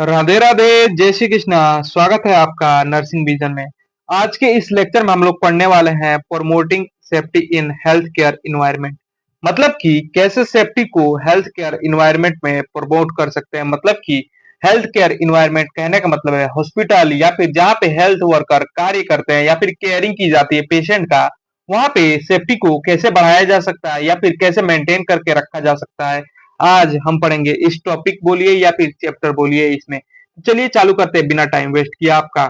राधे राधे, जय श्री कृष्णा। स्वागत है आपका नर्सिंग विजन में। आज के इस लेक्चर में हम लोग पढ़ने वाले हैं promoting safety in health care environment. मतलब कि कैसे सेफ्टी को हेल्थ केयर इन्वायरमेंट में प्रमोट कर सकते हैं। मतलब कि हेल्थ केयर इन्वायरमेंट कहने का मतलब है हॉस्पिटल या फिर जहाँ पे हेल्थ वर्कर कार्य करते हैं या फिर केयरिंग की जाती है पेशेंट का, वहां पे सेफ्टी को कैसे बढ़ाया जा सकता है या फिर कैसे मेंटेन करके रखा जा सकता है। आज हम पढ़ेंगे इस टॉपिक बोलिए या फिर चैप्टर बोलिए इसमें। चलिए चालू करते हैं बिना टाइम वेस्ट किए आपका,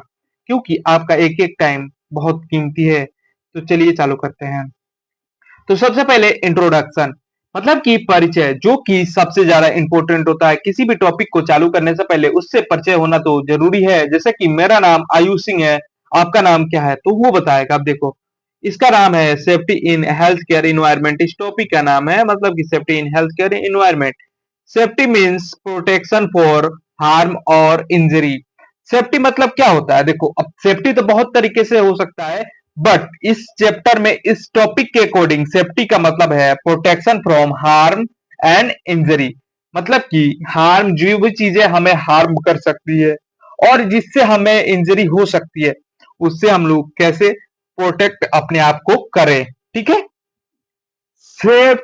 क्योंकि आपका एक एक टाइम बहुत कीमती है। तो चलिए चालू करते हैं। तो सबसे पहले इंट्रोडक्शन, मतलब कि परिचय, जो कि सबसे ज्यादा इंपॉर्टेंट होता है। किसी भी टॉपिक को चालू करने से पहले उससे परिचय होना तो जरूरी है। जैसे कि मेरा नाम आयुष सिंह है, आपका नाम क्या है तो वो बताएगा। अब देखो, इसका नाम है safety in health care environment. इस टॉपिक का नाम है मतलब कि safety in health care environment. Safety means protection for harm और इंजरी। सेफ्टी मतलब क्या होता है? देखो, अब सेफ्टी तो बहुत तरीके से हो सकता है, बट इस चैप्टर में इस टॉपिक के अकॉर्डिंग सेफ्टी का मतलब है protection from harm and injury. मतलब कि हार्म, जो भी चीजें हमें हार्म कर सकती है और जिससे हमें इंजरी हो सकती है, उससे हम लोग कैसे प्रोटेक्ट अपने आप को करें। ठीक है। सेफ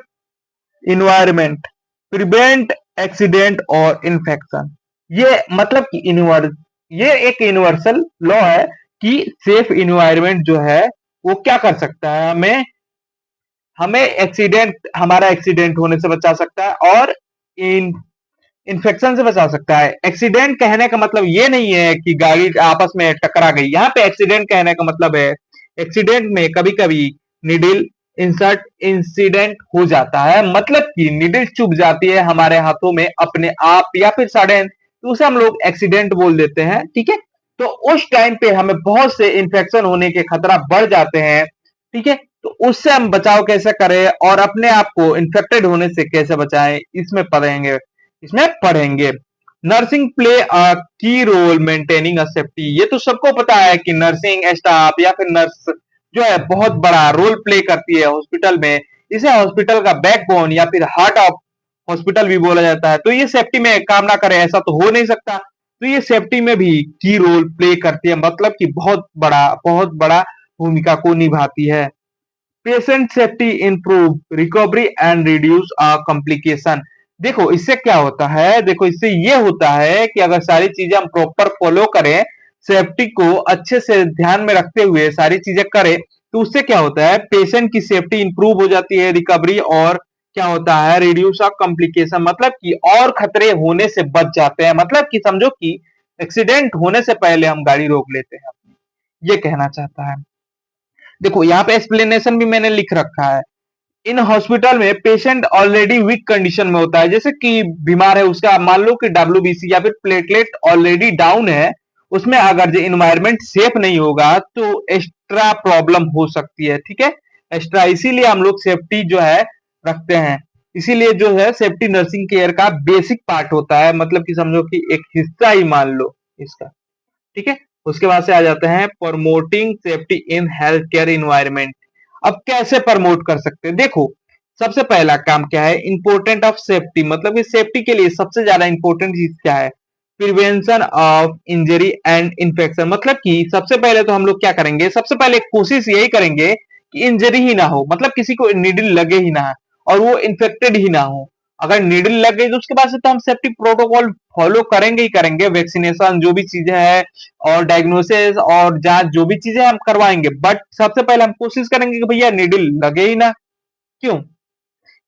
इन्वायरमेंट प्रिवेंट एक्सीडेंट और इन्फेक्शन। ये मतलब कि ये एक यूनिवर्सल लॉ है कि सेफ इन्वायरमेंट जो है वो क्या कर सकता है, हमें हमें एक्सीडेंट हमारा एक्सीडेंट होने से बचा सकता है और इन इन्फेक्शन से बचा सकता है। एक्सीडेंट कहने का मतलब ये नहीं है कि गाड़ी आपस में टकरा गई। यहाँ पे एक्सीडेंट कहने का मतलब है एक्सीडेंट में कभी कभी निडिल इंसर्ट इंसिडेंट हो जाता है। मतलब कि निडिल चुभ जाती है हमारे हाथों में अपने आप या फिर सडन, तो उसे हम लोग एक्सीडेंट बोल देते हैं। ठीक है। तो उस टाइम पे हमें बहुत से इन्फेक्शन होने के खतरा बढ़ जाते हैं। ठीक है। तो उससे हम बचाव कैसे करें और अपने आप को इन्फेक्टेड होने से कैसे बचाएं, इसमें पढ़ेंगे। नर्सिंग प्ले अ की रोल मेंटेनिंग अ सेफ्टी। ये तो सबको पता है कि नर्सिंग स्टाफ या फिर नर्स जो है बहुत बड़ा रोल प्ले करती है हॉस्पिटल में। इसे हॉस्पिटल का बैकबोन या फिर हार्ट ऑफ हॉस्पिटल भी बोला जाता है। तो ये सेफ्टी में काम ना करे ऐसा तो हो नहीं सकता। तो ये सेफ्टी में भी की रोल प्ले करती है, मतलब कि बहुत बड़ा भूमिका को निभाती है। Patient safety improve recovery and reduce complication. देखो इससे क्या होता है, देखो इससे ये होता है कि अगर सारी चीजें हम प्रॉपर फॉलो करें, सेफ्टी को अच्छे से ध्यान में रखते हुए सारी चीजें करें, तो उससे क्या होता है, पेशेंट की सेफ्टी इंप्रूव हो जाती है, रिकवरी और क्या होता है, रिड्यूस ऑफ कॉम्प्लिकेशन। मतलब कि और खतरे होने से बच जाते हैं। मतलब कि समझो कि एक्सीडेंट होने से पहले हम गाड़ी रोक लेते हैं अपनी, ये कहना चाहता है। देखो यहाँ पे एक्सप्लेनेशन भी मैंने लिख रखा है। इन हॉस्पिटल में पेशेंट ऑलरेडी वीक कंडीशन में होता है, जैसे कि बीमार है, उसका मान लो कि डब्ल्यूबीसी या फिर प्लेटलेट ऑलरेडी डाउन है। उसमें अगर जो इन्वायरमेंट सेफ नहीं होगा तो एक्स्ट्रा प्रॉब्लम हो सकती है। ठीक है। एक्स्ट्रा, इसीलिए हम लोग सेफ्टी जो है रखते हैं। इसीलिए जो है सेफ्टी नर्सिंग केयर का बेसिक पार्ट होता है, मतलब कि समझो कि एक हिस्सा ही मान लो इसका। ठीक है। उसके बाद से आ जाते हैं promoting safety in health care environment. अब कैसे प्रमोट कर सकते हैं? देखो, सबसे पहला काम क्या है, इंपोर्टेंट ऑफ सेफ्टी। मतलब कि सेफ्टी के लिए सबसे ज्यादा इंपॉर्टेंट चीज क्या है, prevention of injury and infection. मतलब कि सबसे पहले तो हम लोग क्या करेंगे, सबसे पहले कोशिश यही करेंगे कि इंजरी ही ना हो, मतलब किसी को नीडल लगे ही ना और वो इन्फेक्टेड ही ना हो। अगर नीडल लग गई तो उसके बाद से तो हम सेफ्टी प्रोटोकॉल फॉलो करेंगे ही करेंगे, वैक्सीनेशन जो भी चीजें हैं और डायग्नोसिस और जांच जो भी चीजें हम करवाएंगे, बट सबसे पहले हम कोशिश करेंगे कि भैया नीडल लगे ही ना। क्यों?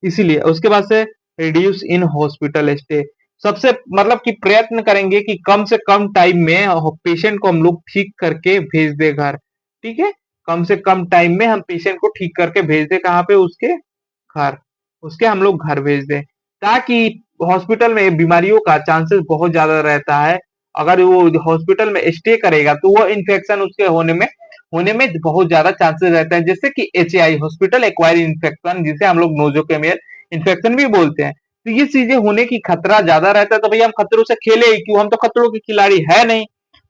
इसीलिए उसके बाद से रिड्यूस इन हॉस्पिटल स्टे। सबसे मतलब कि प्रयत्न करेंगे कि कम से कम टाइम में पेशेंट को हम लोग ठीक करके भेज दे घर। ठीक है। कम से कम टाइम में हम पेशेंट को ठीक करके भेज दे, कहाँ पे, उसके घर, उसके हम लोग घर भेज दें, ताकि हॉस्पिटल में बीमारियों का चांसेस बहुत ज्यादा रहता है। अगर वो हॉस्पिटल में स्टे करेगा तो वो इन्फेक्शन उसके होने में बहुत ज्यादा चांसेस रहते हैं, जैसे कि एचआई हॉस्पिटल एक्वायर्ड इन्फेक्शन, जिसे हम लोग नोजोकेमियल इन्फेक्शन भी बोलते हैं। तो ये चीजें होने की खतरा ज्यादा रहता है, तो भैया हम खतरों से खेले ही क्यों, हम तो खतरों के खिलाड़ी है नहीं।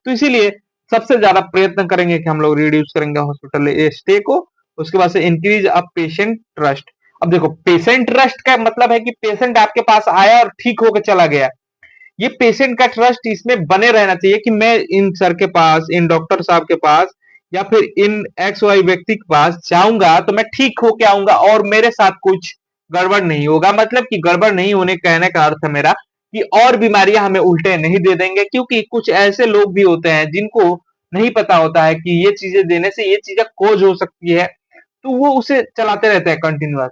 तो इसीलिए सबसे ज्यादा प्रयत्न करेंगे कि हम लोग रिड्यूस करेंगे हॉस्पिटल स्टे को। उसके बाद से इंक्रीज अ पेशेंट ट्रस्ट। अब देखो, पेशेंट ट्रस्ट का मतलब है कि पेशेंट आपके पास आया और ठीक होकर चला गया। ये पेशेंट का ट्रस्ट इसमें बने रहना चाहिए कि मैं इन सर के पास, इन डॉक्टर साहब के पास या फिर इन एक्स वाई व्यक्ति के पास जाऊंगा तो मैं ठीक होके आऊंगा और मेरे साथ कुछ गड़बड़ नहीं होगा। मतलब कि गड़बड़ नहीं होने कहने का अर्थ है मेरा कि और बीमारियां हमें उल्टे नहीं दे देंगे, क्योंकि कुछ ऐसे लोग भी होते हैं जिनको नहीं पता होता है कि ये चीजें देने से ये चीजें कोज हो सकती है, तो वो उसे चलाते रहते हैं कंटिन्यूअस।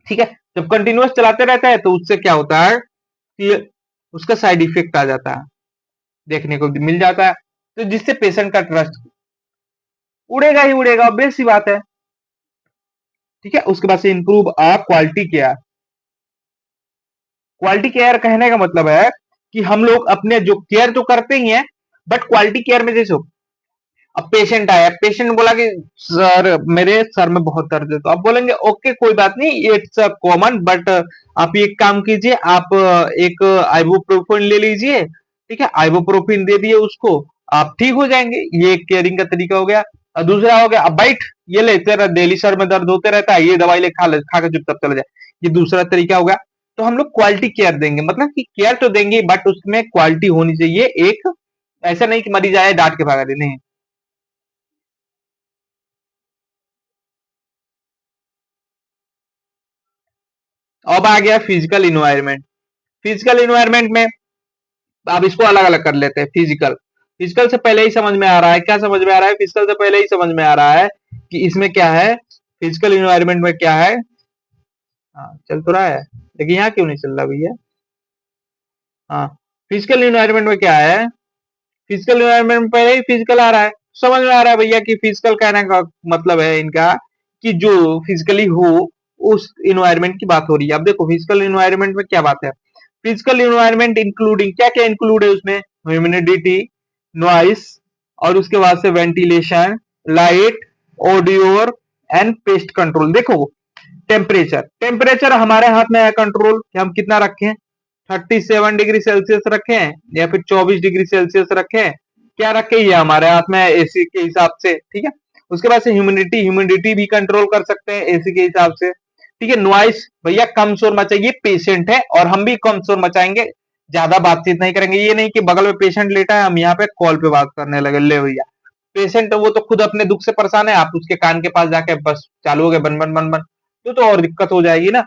ठीक है, जब कंटिन्यूअस चलाते रहता है तो उससे क्या होता है कि उसका साइड इफेक्ट आ जाता है, देखने को मिल जाता है, तो जिससे पेशेंट का ट्रस्ट उड़ेगा ही उड़ेगा, ऑब्वियस सी बात है। ठीक है, उसके बाद से improve quality care. Quality care कहने का मतलब है कि हम लोग अपने जो केयर तो करते ही हैं, बट क्वालिटी केयर में जैसे अब पेशेंट आया, पेशेंट बोला कि सर मेरे सर में बहुत दर्द है, तो आप बोलेंगे ओके कोई बात नहीं, इट्स कॉमन, बट आप एक काम कीजिए, आप एक आइबुप्रोफेन ले लीजिए। ठीक है, आइबुप्रोफेन दे दिए उसको, आप ठीक हो जाएंगे। ये एक केयरिंग का तरीका हो गया। और दूसरा हो गया, अब बैठ, ये ले, तेरा डेली सर में दर्द होते रहता है, ये दवाई ले, खा ले, खा के चुपचाप चला जाए। ये दूसरा तरीका हो गया। तो हम लोग क्वालिटी केयर देंगे, मतलब कि केयर तो देंगे बट उसमें क्वालिटी होनी चाहिए। एक ऐसा नहीं कि मरीज आए डांट के भागा दे, नहीं। अब आ गया फिजिकल इन्वायरमेंट। फिजिकल इन्वायरमेंट में अब इसको अलग अलग कर लेते हैं। फिजिकल, फिजिकल से पहले ही समझ में आ रहा है, क्या समझ में आ रहा है, फिजिकल से पहले ही समझ में आ रहा है कि इसमें क्या है, फिजिकल इन्वायरमेंट में क्या है। हाँ चल तो रहा है, लेकिन यहाँ क्यों नहीं चल रहा भैया। हाँ, फिजिकल इन्वायरमेंट में क्या है, फिजिकल इन्वायरमेंट में पहले ही फिजिकल आ रहा है, समझ में आ रहा है भैया कि फिजिकल कहने का मतलब है इनका कि जो फिजिकली हो, उस इन्वायरमेंट की बात हो रही है। अब देखो फिजिकल इन्वायरमेंट में क्या बात है, फिजिकल इन्वायरमेंट इंक्लूडिंग क्या क्या इंक्लूड है उसमें, ह्यूमिडिटी, नॉइस, और उसके बाद से ventilation, light, odour and pest control. देखो टेम्परेचर, टेम्परेचर हमारे हाथ में है कंट्रोल कि हम कितना रखें, 37 डिग्री सेल्सियस रखें या फिर 24 डिग्री सेल्सियस रखें, क्या रखें ये हमारे हाथ में है एसी के हिसाब से। ठीक है, उसके बाद से ह्यूमिडिटी, ह्यूमिडिटी भी कंट्रोल कर सकते हैं एसी के हिसाब से। ठीक है, नॉइस, भैया कम शोर मचाइए, पेशेंट है और हम भी कम शोर मचाएंगे, ज्यादा बातचीत नहीं करेंगे। ये नहीं कि बगल में पेशेंट लेटा है हम यहाँ पे कॉल पे बात करने लगे, ले भैया पेशेंट वो तो खुद अपने दुख से परेशान है, आप उसके कान के पास जाके बस चालू हो गए बन बन बन बन, तो और दिक्कत हो जाएगी ना।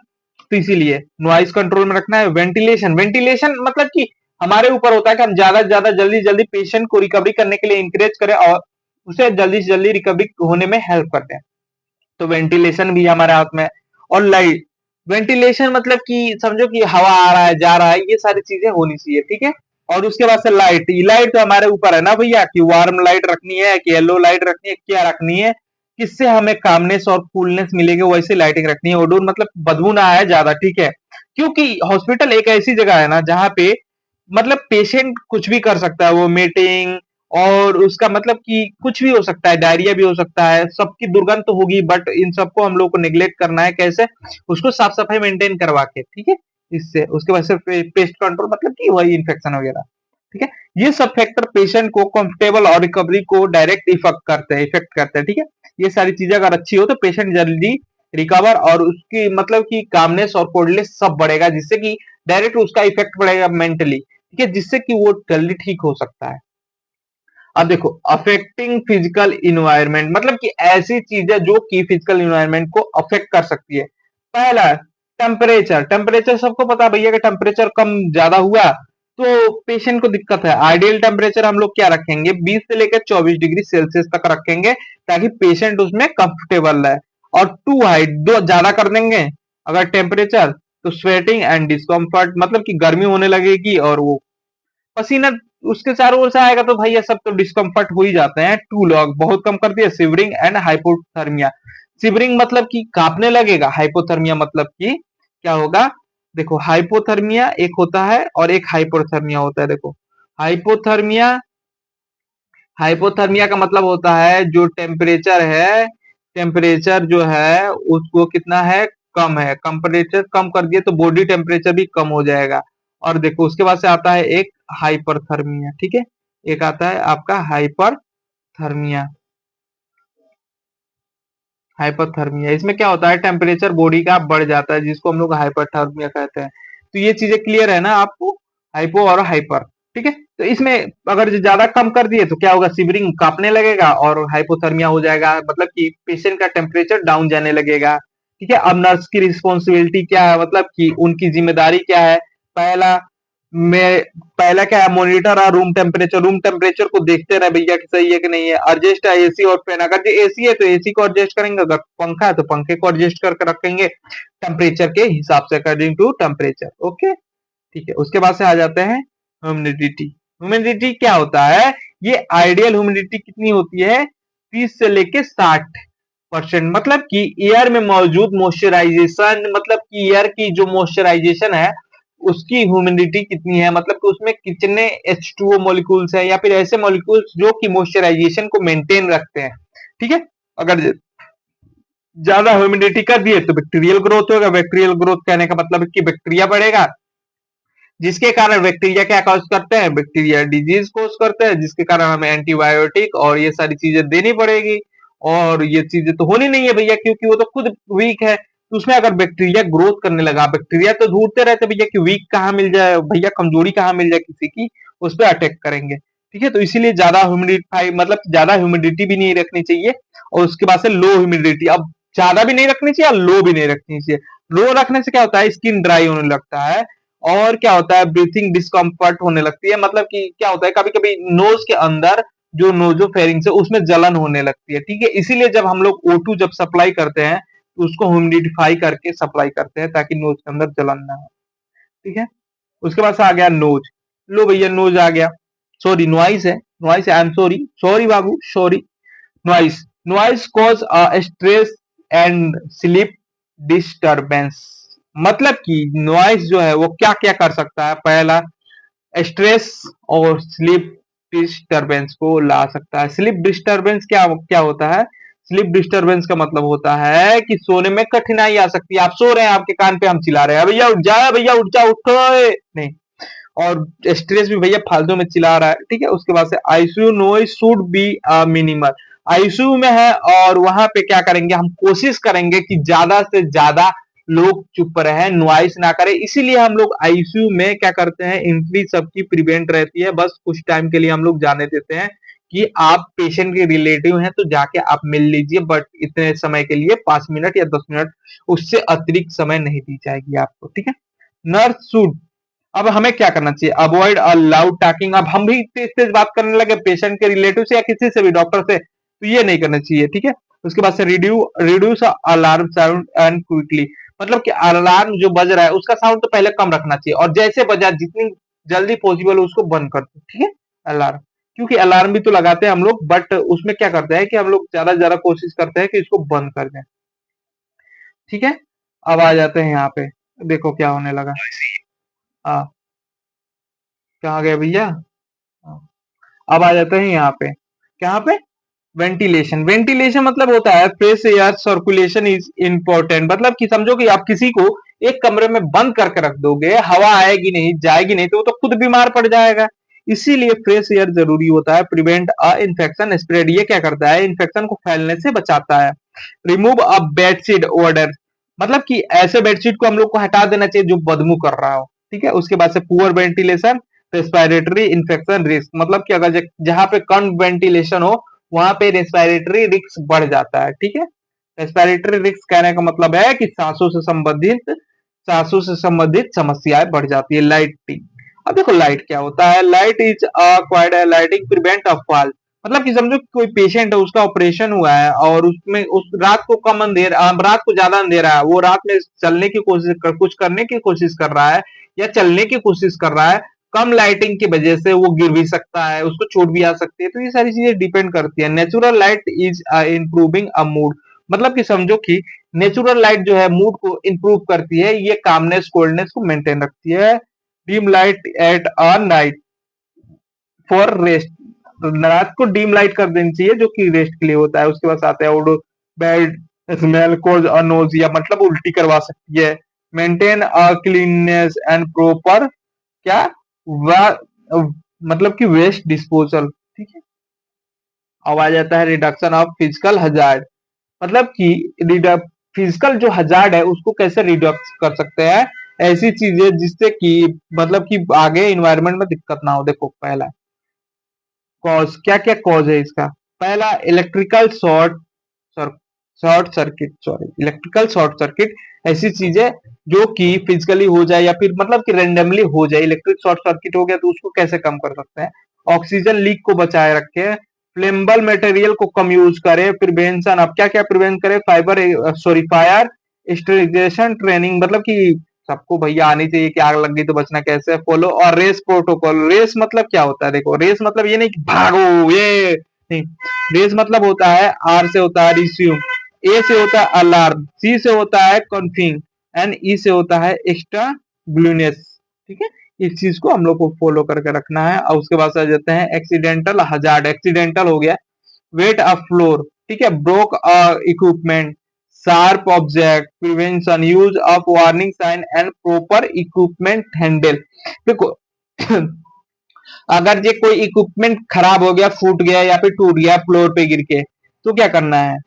तो इसीलिए नॉइस कंट्रोल में रखना है। वेंटिलेशन, वेंटिलेशन मतलब कि हमारे ऊपर होता है कि हम ज्यादा से ज्यादा जल्दी जल्दी पेशेंट को रिकवरी करने के लिए इंकरेज करें और उसे जल्दी से जल्दी रिकवरी होने में हेल्प करते हैं, तो वेंटिलेशन भी हमारे हाथ में है। और लाइट, वेंटिलेशन मतलब कि समझो कि हवा आ रहा है जा रहा है, ये सारी चीजें होनी चाहिए। ठीक है, और उसके बाद से लाइट, लाइट तो हमारे ऊपर है ना भैया कि वार्म लाइट रखनी है कि येलो लाइट रखनी है, क्या रखनी है, किससे हमें कामनेस और कूलनेस मिलेगी, वैसे लाइटिंग रखनी है। ओडोर मतलब बदबू ना आए ज्यादा। ठीक है, क्योंकि हॉस्पिटल एक ऐसी जगह है ना जहाँ पे मतलब पेशेंट कुछ भी कर सकता है, वो मीटिंग और उसका मतलब कि कुछ भी हो सकता है, डायरिया भी हो सकता है, सबकी दुर्गंध तो होगी, बट इन सबको हम लोग को निग्लेक्ट करना है कैसे, उसको साफ सफाई मेंटेन करवा के। ठीक है, इससे उसके बाद से पेस्ट कंट्रोल मतलब कि वही इन्फेक्शन वगैरह। ठीक है, ये सब फैक्टर पेशेंट को कंफर्टेबल और रिकवरी को डायरेक्ट इफेक्ट करते हैं। ठीक है, ये सारी चीजें अगर अच्छी हो तो पेशेंट जल्दी रिकवर और उसकी मतलब कि कामनेस और कोल्डनेस सब बढ़ेगा, जिससे कि डायरेक्ट उसका इफेक्ट पड़ेगा मेंटली। ठीक है, जिससे कि वो जल्दी ठीक हो सकता है। अब देखो अफेक्टिंग फिजिकल इन्वायरमेंट मतलब कि ऐसी चीजें जो कि फिजिकल इन्वायरमेंट को अफेक्ट कर सकती है। पहला टेम्परेचर, टेम्परेचर सबको पता है भैया कि टेम्परेचर कम ज्यादा हुआ तो पेशेंट को दिक्कत है। आइडियल टेम्परेचर हम लोग क्या रखेंगे, 20 से लेकर 24 डिग्री सेल्सियस तक रखेंगे ताकि पेशेंट उसमें कंफर्टेबल रहे। और टू हाई, दो ज्यादा कर देंगे अगर टेम्परेचर, तो स्वेटिंग एंड डिस्कम्फर्ट मतलब कि गर्मी होने लगेगी और वो पसीना उसके चारों ओर से आएगा, तो भैया सब तो डिस्कम्फर्ट हो ही जाते हैं। टू लॉग बहुत कम कर दिया, सिवरिंग एंड हाइपोथर्मिया। सिवरिंग मतलब कि कांपने लगेगा, हाइपोथर्मिया मतलब कि क्या होगा, देखो हाइपोथर्मिया एक होता है और एक हाइपोथर्मिया होता है। देखो हाइपोथर्मिया, हाइपोथर्मिया का मतलब होता है जो टेम्परेचर है, टेम्परेचर जो है उसको कितना है, कम है, टेम्परेचर कम कर दिए तो बॉडी टेम्परेचर भी कम हो जाएगा। और देखो उसके बाद से आता है एक हाइपरथर्मिया। ठीक है, एक आता है आपका हाइपरथर्मिया। हाइपरथर्मिया इसमें क्या होता है, टेम्परेचर बॉडी का बढ़ जाता है जिसको हम लोग हाइपरथर्मिया कहते हैं। तो ये चीजें क्लियर है ना आपको। हाइपो और हाइपर, ठीक है। तो इसमें अगर ज्यादा कम कर दिए तो क्या होगा, शिवरिंग कांपने लगेगा और हाइपोथर्मिया हो जाएगा, मतलब कि पेशेंट का टेम्परेचर डाउन जाने लगेगा, ठीक है। अब नर्स की रिस्पॉन्सिबिलिटी क्या है, मतलब कि उनकी जिम्मेदारी क्या है। पहला में पहला क्या है, मॉनिटर और रूम टेम्परेचर को देखते रहे भैया कि सही है कि नहीं है। एडजस्ट है एसी और फैन, अगर जो एसी है तो एसी को एडजस्ट करेंगे, अगर पंखा है तो पंखे को एडजस्ट करके रखेंगे टेम्परेचर के हिसाब से, अकॉर्डिंग टू टेम्परेचर, ओके, ठीक है। उसके बाद से आ जाते हैं ह्यूमिडिटी। ह्यूमिडिटी क्या होता है, ये आइडियल ह्यूमिडिटी कितनी होती है, 30 से लेके 60%, मतलब कि एयर में मौजूद मॉइस्चराइजेशन, मतलब कि एयर की जो मॉइस्चराइजेशन है उसकी ह्यूमिडिटी कितनी है, मतलब कि उसमें कितने H2O मॉलिक्यूल्स है या फिर ऐसे मॉलिक्यूल्स जो कि मॉइस्चराइजेशन को मेंटेन रखते हैं, ठीक है। अगर ज्यादा ह्यूमिडिटी कर दिए तो बैक्टीरियल ग्रोथ होगा, बैक्टीरियल ग्रोथ कहने का मतलब है कि बैक्टीरिया बढ़ेगा, जिसके कारण बैक्टीरिया क्या कॉज करते हैं, बैक्टीरिया डिजीज कॉज करते हैं, जिसके कारण हमें एंटीबायोटिक और ये सारी चीजें देनी पड़ेगी। और ये चीजें तो होनी नहीं है भैया, क्योंकि वो तो खुद वीक है। तो उसमें अगर बैक्टीरिया ग्रोथ करने लगा, बैक्टीरिया तो ढूंढते रहते भैया कि वीक कहाँ मिल जाए भैया, कमजोरी कहाँ मिल जाए किसी की, उस पर अटैक करेंगे, ठीक है। तो इसीलिए ज्यादा ह्यूमिडिफाई, मतलब ज्यादा ह्यूमिडिटी भी नहीं रखनी चाहिए, और उसके बाद से लो ह्यूमिडिटी, अब ज्यादा भी नहीं रखनी चाहिए और लो भी नहीं रखनी चाहिए। लो रखने से क्या होता है, स्किन ड्राई होने लगता है, और क्या होता है, ब्रीथिंग डिस्कम्फर्ट होने लगती है, मतलब कि क्या होता है, कभी कभी नोज के अंदर जो नोजोफेरिंग्स है उसमें जलन होने लगती है, ठीक है। इसीलिए जब हम लोग O2 जब सप्लाई करते हैं तो उसको ह्यूमिडिफाई करके सप्लाई करते हैं ताकि नोज के अंदर जलन ना हो, ठीक है। उसके बाद से आ गया नोज। लो भैया नोज आ गया, सॉरी नॉइस है, noise, I am sorry, sorry Babu, sorry. Noise, noise cause stress and sleep disturbance, मतलब कि नॉइस जो है वो क्या क्या कर सकता है, पहला स्ट्रेस और स्लीप डिस्टरबेंस को ला सकता है। स्लीप डिस्टरबेंस क्या क्या होता है, स्लीप डिस्टरबेंस का मतलब होता है कि सोने में कठिनाई आ सकती है, आप सो रहे हैं, आपके कान पे हम चिल्ला रहे हैं भैया उठ जा, भैया उठ जा, उठो, नहीं। और स्ट्रेस भी भैया फालतू में चिल्ला रहा है, ठीक है। उसके बाद से ICU noise should be minimal, ICU में है और वहां पे क्या करेंगे, हम कोशिश करेंगे कि ज्यादा से ज्यादा लोग चुप रहे, नॉइस ना करें, इसीलिए हम लोग आईसीयू में क्या करते हैं, एंट्री सबकी प्रिवेंट रहती है, बस कुछ टाइम के लिए हम लोग जाने देते हैं कि आप पेशेंट के रिलेटिव हैं तो जाके आप मिल लीजिए, बट इतने समय के लिए 5 मिनट या 10 मिनट, उससे अतिरिक्त समय नहीं दी जाएगी आपको, ठीक है। नर्स शुड, अब हमें क्या करना चाहिए, अवॉइड अ लाउड टॉकिंग, अब हम भी तेज तेज बात करने लगे पेशेंट के रिलेटिव से या किसी से भी, डॉक्टर से, तो ये नहीं करना चाहिए, ठीक है। उसके बाद से reduce alarm sound and quickly, मतलब कि अलार्म जो बज रहा है उसका साउंड तो पहले कम रखना चाहिए, और जैसे बजा जितनी जल्दी पॉसिबल उसको बंद कर दो, ठीक है, अलार्म। क्योंकि अलार्म भी तो लगाते हैं हम लोग, बट उसमें क्या करते हैं कि हम लोग ज्यादा से ज्यादा कोशिश करते हैं कि इसको बंद कर दें, ठीक है। अब आ जाते हैं यहाँ पे, देखो क्या होने लगा, हाँ, कहाँ गए भैया, हाँ। अब आ जाते हैं यहाँ पे, कहाँ पे, वेंटिलेशन। वेंटिलेशन मतलब होता है fresh air circulation is important, मतलब कि समझो कि आप किसी को एक कमरे में बंद करके रख दोगे, हवा आएगी नहीं जाएगी नहीं तो वो तो खुद बीमार पड़ जाएगा, इसीलिए फ्रेश एयर जरूरी होता है। प्रिवेंट अ इन्फेक्शन स्प्रेड, ये क्या करता है, इन्फेक्शन को फैलने से बचाता है। रिमूव अ बेडशीट ओडर, मतलब कि ऐसे बेडशीट को हम लोग को हटा देना चाहिए जो बदबू कर रहा हो, ठीक है। उसके बाद से poor ventilation respiratory infection risk, मतलब कि अगर जहां पे कम वेंटिलेशन हो वहां पे रेस्पिरेटरी रिस्क बढ़ जाता है, ठीक है। रेस्पिरेटरी रिस्क कहने का मतलब है कि सांसों से संबंधित समस्याएं बढ़ जाती है। लाइटिंग, अब देखो लाइट क्या होता है, light is quite lighting prevent of fall, मतलब कि समझो कि कोई पेशेंट है उसका ऑपरेशन हुआ है और उसमें उस रात को कम अंधेरा, रात को ज्यादा अंधेरा है, वो रात में चलने की कोशिश कर, कुछ करने की कोशिश कर रहा है या चलने की कोशिश कर रहा है, कम लाइटिंग की वजह से वो गिर भी सकता है, उसको चोट भी आ सकती है, तो ये सारी चीजें डिपेंड करती है। Natural light is improving a mood, मतलब कि समझो कि नेचुरल लाइट जो है मूड को इंप्रूव करती है, ये कामनेस कोल्डनेस को मेंटेन रखती है। Dim light at a night for rest, रात को डिम लाइट कर देनी चाहिए जो कि रेस्ट के लिए होता है। उसके बाद आता है odour, bad smell cause a nausea, मतलब उल्टी करवा सकती है। Maintain a cleanliness and proper क्या, मतलब कि वेस्ट डिस्पोजल, ठीक है। अब आ जाता है रिडक्शन ऑफ फिजिकल हजार्ड, मतलब कि फिजिकल जो हजार्ड है उसको कैसे रिडक्स कर सकते हैं, ऐसी चीजें जिससे कि मतलब कि आगे इन्वायरमेंट में दिक्कत ना हो। देखो पहला कॉज, क्या क्या कॉज है इसका। पहला electrical short circuit, sorry electrical short circuit, ऐसी चीजें जो कि फिजिकली हो जाए या फिर मतलब कि रेंडमली हो जाए। इलेक्ट्रिक शॉर्ट सर्किट हो गया तो उसको कैसे कम कर सकते हैं। ऑक्सीजन लीक को बचाए रखे, फ्लेमेबल मटेरियल को कम यूज करें, प्रिवेंशन, अब क्या क्या प्रिवेंट करें, फायर स्टेरिलाइजेशन ट्रेनिंग, मतलब कि सबको भैया आनी चाहिए कि आग लग गई तो बचना कैसे है, फॉलो। और रेस प्रोटोकॉल, रेस मतलब क्या होता है, देखो रेस मतलब ये नहीं कि भागो, ये नहीं। रेस मतलब होता है, आर से होता है रिज्यूम, ए से होता है अलार्म, सी से होता है कॉन्फिंग, एंड ई से होता है एक्स्ट्रा ग्लूनेस। ठीक है, इस चीज को हम लोग को फॉलो करके रखना है। और उसके बाद आ जाते हैं एक्सीडेंटल हजार्ड। एक्सीडेंटल हो गया वेट अ फ्लोर, ठीक है, broke equipment, sharp object, prevention, use of warning sign and proper equipment handle. देखो अगर ये कोई इक्विपमेंट खराब हो गया, फूट गया या फिर टूट गया फ्लोर पे गिर के, तो क्या करना है,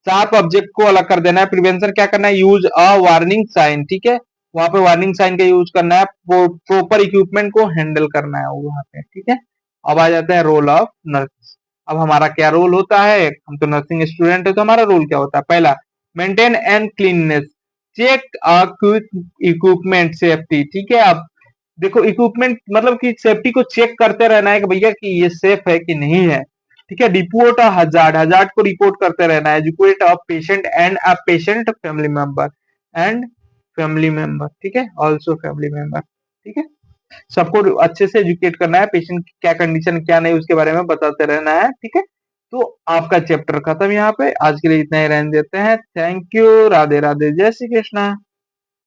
शार्प ऑब्जेक्ट को अलग कर देना है। प्रिवेंशन क्या करना है, यूज अ वार्निंग साइन, ठीक है, वहां पे वार्निंग साइन का यूज करना है। प्रॉपर इक्विपमेंट को हैंडल करना है वहां पे, ठीक है। अब आ जाते हैं रोल ऑफ नर्स। अब हमारा क्या रोल होता है, हम तो नर्सिंग स्टूडेंट है तो हमारा रोल क्या होता है। पहला maintain and cleanliness, check equipment safety, ठीक है। अब देखो इक्विपमेंट मतलब कि सेफ्टी को चेक करते रहना है कि भैया कि ये सेफ है कि नहीं है, ठीक है। रिपोर्ट हजार्ड, हजार्ड को रिपोर्ट करते रहना है। Educate a patient and a patient family member, and family member, ठीक है, ऑल्सो फैमिली मेंबर, ठीक है। सबको अच्छे से एजुकेट करना है, पेशेंट की क्या कंडीशन क्या नहीं उसके बारे में बताते रहना है, ठीक है। तो आपका चैप्टर खत्म यहाँ पे, आज के लिए इतना ही रहने देते हैं। थैंक यू, राधे राधे, जय श्री कृष्णा।